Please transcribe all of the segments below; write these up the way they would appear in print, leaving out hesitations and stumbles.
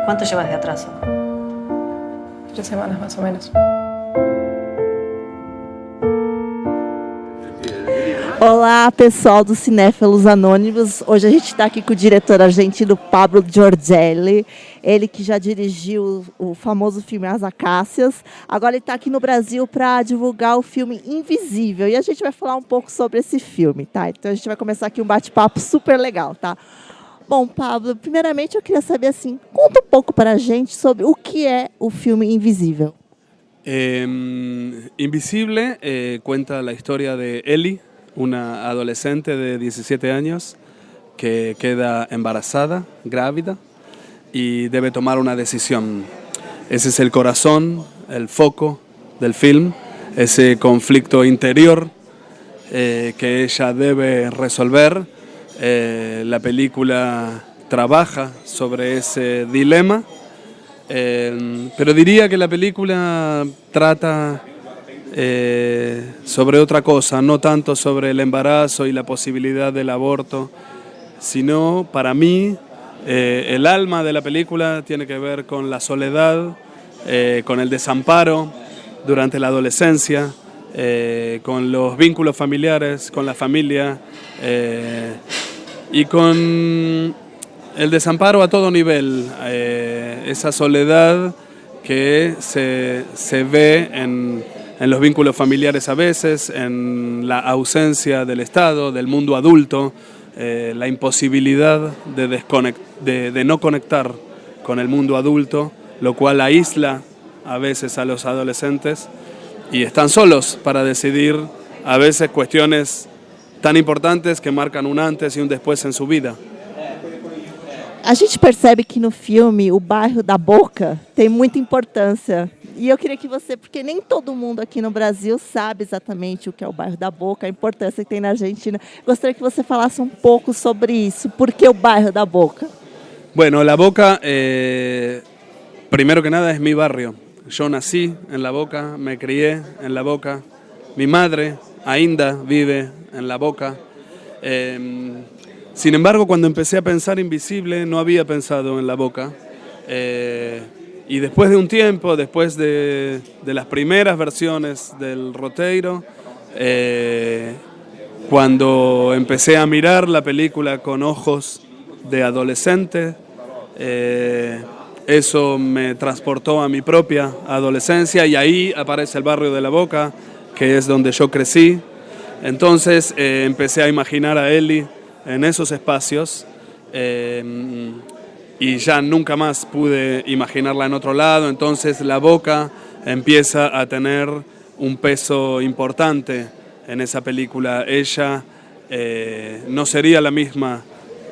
¿Cuánto llevas de atraso? 3 semanas más o menos. Olá, pessoal do Cinéfilos Anônimos. Hoje a gente está aqui com o diretor argentino Pablo Giorgelli, ele que já dirigiu o famoso filme As Acácias. Agora ele está aqui no Brasil para divulgar o filme Invisível e a gente vai falar um pouco sobre esse filme, tá? Então a gente vai começar aqui um bate-papo super legal, tá? Bom, Pablo, primeiramente eu queria saber assim, conta um pouco para a gente sobre o que é o filme Invisível. Invisible cuenta la historia de Ellie, una adolescente de 17 años que queda embarazada, grávida, y debe tomar una decisión. Ese es el corazón, el foco del film, ese conflicto interior que ella debe resolver. La película trabaja sobre ese dilema, pero diría que la película trata sobre otra cosa, no tanto sobre el embarazo y la posibilidad del aborto, sino para mí el alma de la película tiene que ver con la soledad, con el desamparo durante la adolescencia, con los vínculos familiares, con la familia y con el desamparo a todo nivel, esa soledad que se ve en los vínculos familiares a veces, en la ausencia del Estado, del mundo adulto, la imposibilidad de no conectar con el mundo adulto, lo cual aísla a veces a los adolescentes y están solos para decidir a veces cuestiones tan importantes que marcan un antes y un después en su vida. A gente percebe que no filme o bairro da Boca tem muita importância. E eu queria que você, porque nem todo mundo aqui no Brasil sabe exatamente o que é o bairro da Boca, a importância que tem na Argentina. Gostaria que você falasse um pouco sobre isso. Por que o bairro da Boca? Bueno, La Boca, primero que nada, es mi barrio. Yo nací en La Boca, me crié en La Boca. Mi madre, ainda, vive en La Boca. Sin embargo, cuando empecé a pensar Invisible, no había pensado en La Boca. Y después de un tiempo, después de las primeras versiones del Roteiro, cuando empecé a mirar la película con ojos de adolescente, eso me transportó a mi propia adolescencia y ahí aparece el barrio de La Boca, que es donde yo crecí. Entonces empecé a imaginar a Ellie en esos espacios y ya nunca más pude imaginarla en otro lado. Entonces La Boca empieza a tener un peso importante en esa película. Ella no sería la misma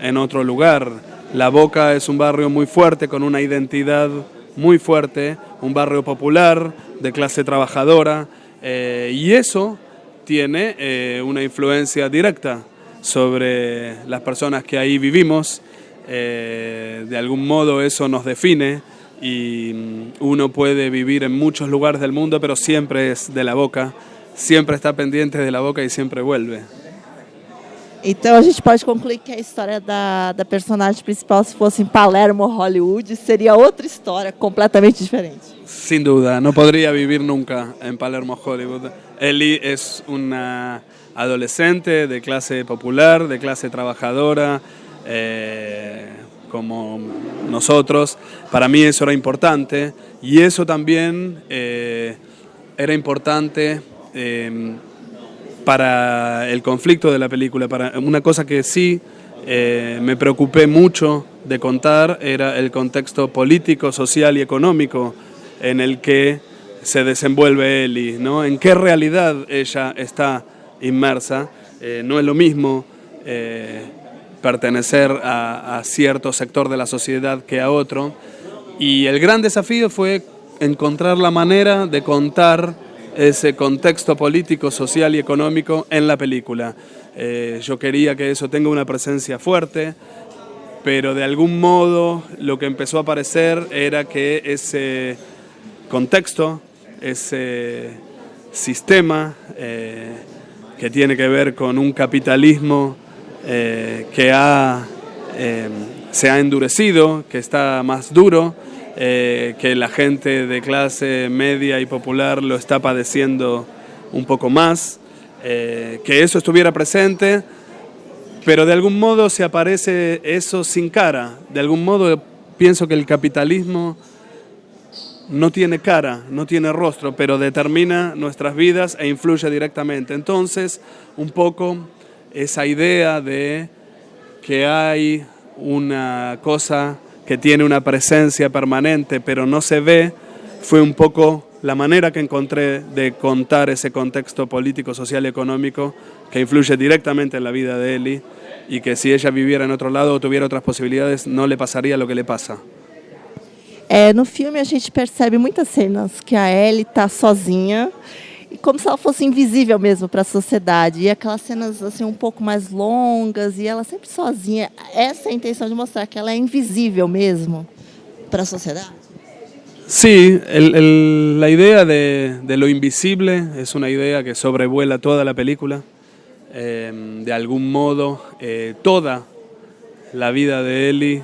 en otro lugar. La Boca es un barrio muy fuerte, con una identidad muy fuerte, un barrio popular, de clase trabajadora, y eso tiene una influencia directa sobre las personas que ahí vivimos. De algún modo eso nos define y uno puede vivir en muchos lugares del mundo, pero siempre es de La Boca, siempre está pendiente de La Boca y siempre vuelve. Então a gente pode concluir que a história da personagem principal, se fosse em Palermo, Hollywood, seria outra história completamente diferente. Sin duda, no podría vivir nunca en Palermo, Hollywood. Ellie es una adolescente de clase popular, de clase trabajadora, como nosotros. Para mí eso era importante y eso también era importante para el conflicto de la película. Para una cosa que sí me preocupé mucho de contar era el contexto político, social y económico en el que se desenvuelve Ellie, ¿no? En qué realidad ella está inmersa. No es lo mismo pertenecer a cierto sector de la sociedad que a otro. Y el gran desafío fue encontrar la manera de contar ese contexto político, social y económico en la película. Yo quería que eso tenga una presencia fuerte, pero de algún modo lo que empezó a aparecer era que ese contexto, ese sistema que tiene que ver con un capitalismo que ha se ha endurecido, que está más duro, que la gente de clase media y popular lo está padeciendo un poco más, que eso estuviera presente, pero de algún modo se aparece eso sin cara. De algún modo pienso que el capitalismo no tiene cara, no tiene rostro, pero determina nuestras vidas e influye directamente. Entonces, un poco esa idea de que hay una cosa que tiene una presencia permanente, pero no se ve, fue un poco la manera que encontré de contar ese contexto político, social y económico que influye directamente en la vida de Ellie y que si ella viviera en otro lado o tuviera otras posibilidades, no le pasaría lo que le pasa. No filme a gente percebe muitas cenas que a Ellie está sozinha e como se ela fosse invisível mesmo para a sociedade. E aquelas cenas assim um pouco mais longas e ela sempre sozinha. Essa é a intenção de mostrar que ela é invisível mesmo para a sociedade. Sí, la idea de lo invisible es una idea que sobrevuela toda la película. De algún modo, toda la vida de Ellie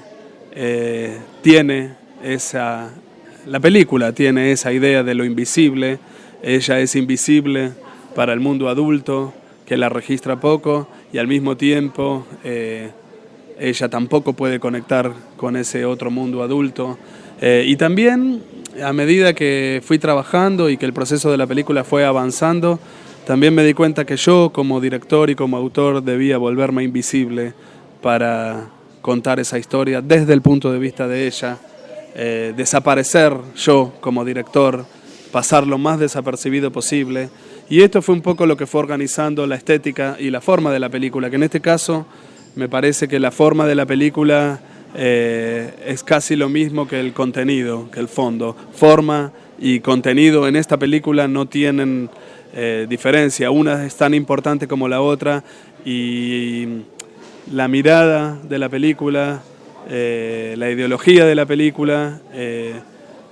la película tiene esa idea de lo invisible. Ella es invisible para el mundo adulto, que la registra poco, y al mismo tiempo ella tampoco puede conectar con ese otro mundo adulto. Y también, a medida que fui trabajando y que el proceso de la película fue avanzando, también me di cuenta que yo, como director y como autor, debía volverme invisible para contar esa historia desde el punto de vista de ella, desaparecer yo como director, pasar lo más desapercibido posible. Y esto fue un poco lo que fue organizando la estética y la forma de la película, que en este caso me parece que la forma de la película es casi lo mismo que el contenido, que el fondo. Forma y contenido en esta película no tienen diferencia, una es tan importante como la otra, y la mirada de la película, la ideología de la película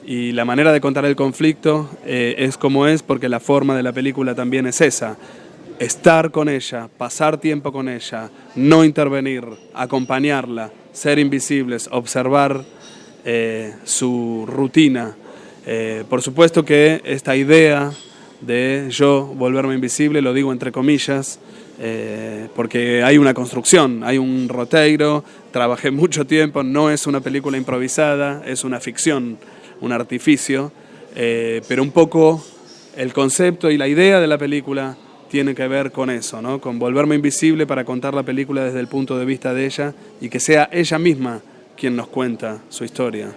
y la manera de contar el conflicto es como es, porque la forma de la película también es esa: estar con ella, pasar tiempo con ella, no intervenir, acompañarla, ser invisibles, observar su rutina. Por supuesto que esta idea de yo volverme invisible, lo digo entre comillas, porque hay una construcción, hay un roteiro, trabajé mucho tiempo, no es una película improvisada, es una ficción, un artificio, pero un poco el concepto y la idea de la película tiene que ver con eso, ¿no? Con volverme invisible para contar la película desde el punto de vista de ella y que sea ella misma quien nos cuenta su historia.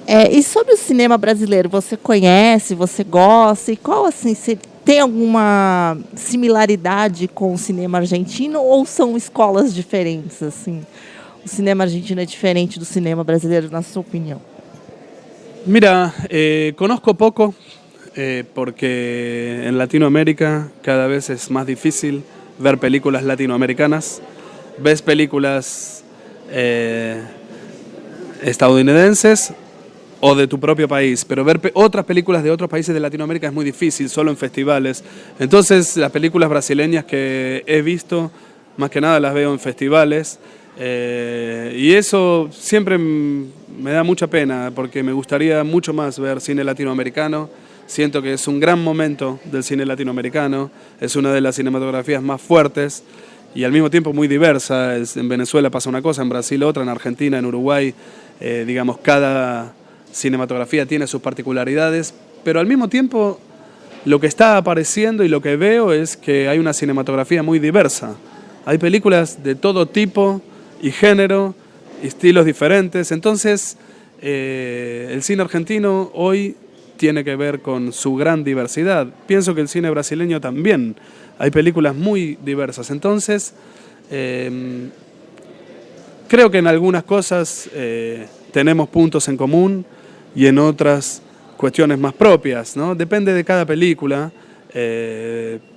E sobre o cinema brasileiro, você conhece, você gosta? E qual, assim, tem alguma similaridade com o cinema argentino ou são escolas diferentes, assim? O cinema argentino é diferente do cinema brasileiro, na sua opinião? Mira, conozco poco porque en Latinoamérica cada vez es más difícil ver películas latinoamericanas. Ves películas estadounidenses o de tu propio país, pero ver otras películas de otros países de Latinoamérica es muy difícil, solo en festivales. Entonces las películas brasileñas que he visto, más que nada las veo en festivales, y eso siempre me da mucha pena, porque me gustaría mucho más ver cine latinoamericano. Siento que es un gran momento del cine latinoamericano, es una de las cinematografías más fuertes y al mismo tiempo muy diversa. En Venezuela pasa una cosa, en Brasil otra, en Argentina, en Uruguay, digamos, cada cinematografía tiene sus particularidades, pero al mismo tiempo lo que está apareciendo y lo que veo es que hay una cinematografía muy diversa. Hay películas de todo tipo y género, estilos diferentes. Entonces, el cine argentino hoy tiene que ver con su gran diversidad. Pienso que el cine brasileño también. Hay películas muy diversas. Entonces, creo que en algunas cosas tenemos puntos en común y en otras cuestiones más propias, ¿no? Depende de cada película,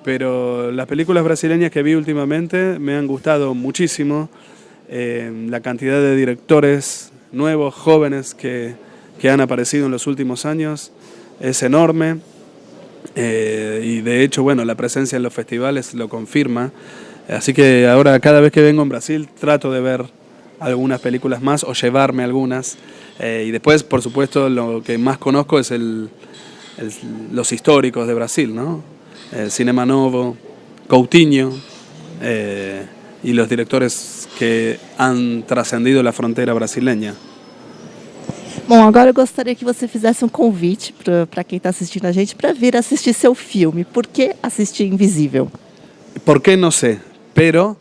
pero las películas brasileñas que vi últimamente me han gustado muchísimo. La cantidad de directores nuevos, jóvenes que han aparecido en los últimos años es enorme, y de hecho, bueno, la presencia en los festivales lo confirma. Así que ahora cada vez que vengo en Brasil trato de ver algunas películas más o llevarme algunas. Y después, por supuesto, lo que más conozco es los históricos de Brasil, ¿no? Cinema Novo, Coutinho, y los directores que han trascendido la frontera brasileña. Bom, agora eu gostaria que você fizesse um convite para quem está assistindo a gente para vir assistir seu filme. Por que assistir Invisível? ¿Por qué? No sé, pero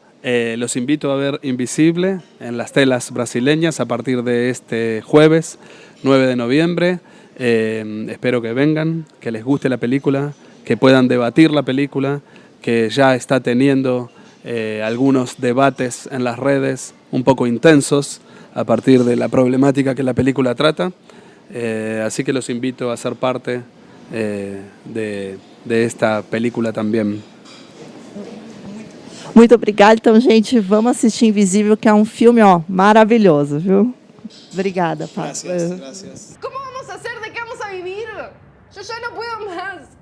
los invito a ver Invisible en las telas brasileñas a partir de este jueves 9 de noviembre. Espero que vengan, que les guste la película, que puedan debatir la película, que ya está teniendo algunos debates en las redes un poco intensos a partir de la problemática que la película trata. Así que los invito a ser parte de esta película también. Muito obrigada. Então, gente, vamos assistir Invisível, que é um filme, ó, maravilhoso, viu? Obrigada, Pablo. Gracias. ¿Cómo vamos a hacer? ¿De qué vamos a vivir? Yo ya no puedo más.